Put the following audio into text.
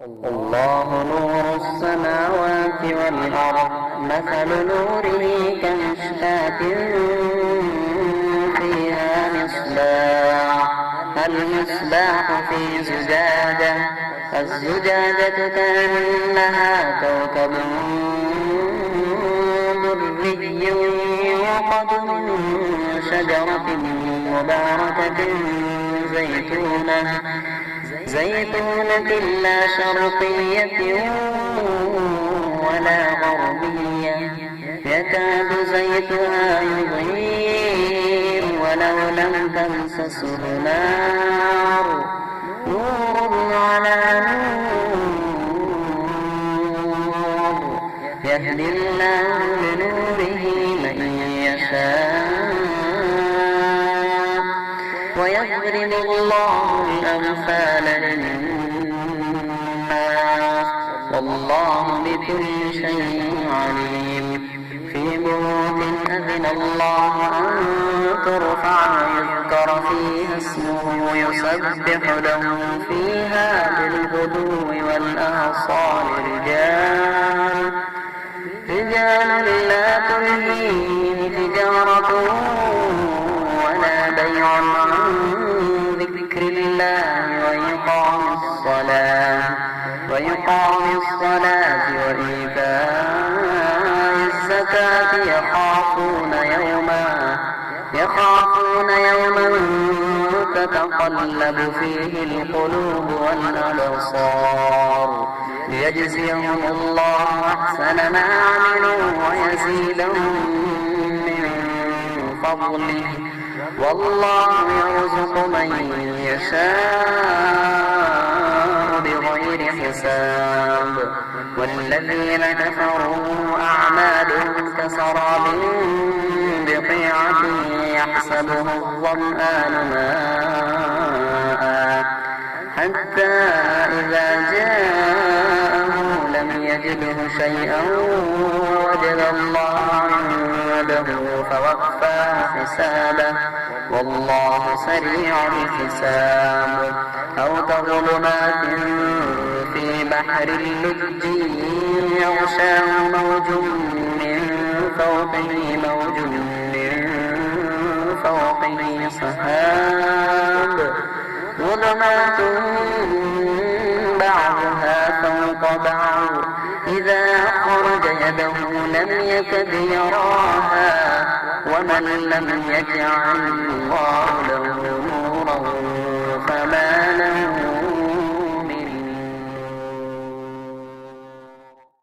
الله نور السماوات والأرض مثل نوره كمشكاة فيها مصباح المصباح في زجاجة الزجاجة كأنها كوكب دري يوقد من شجرة مباركة زيتونة لا شرقية ولا غربية يكاد زيتها يضيء ولو لم تمسسه نار نور على نور يهدي الله لنوره من يشاء ويضرب الله الأمثال للناس والله بكل شيء عليم في بيوت أذن الله أن ترفع ويذكر فيها اسمه يسبح له فيها بالغدو والآصال رجال لا تلهيهم تجارة ولا بيع عن ذكر الله وإقام الصلاة وإيتاء الزكاة يخافون يوما تتقلب فيه القلوب والأبصار ليجزيهم الله أحسن ما عملوا ويزيدهم من فضله والله يرزق من يشاء بغير حساب والذين كفروا أعمالهم كسراب بقيعة يحسبه الظمآن ماء حتى إذا جاءه لم يجده شيئا ووجد الله عنده فوفاه حسابه والله سريع الحساب أو كظلمات في بحر اللج يغشاه موج من فوقه سحاب ظلمات بعضها فوق بعض إذا أخرج يده لم يكد يراها ومن لم يجعل الله له نورا فما له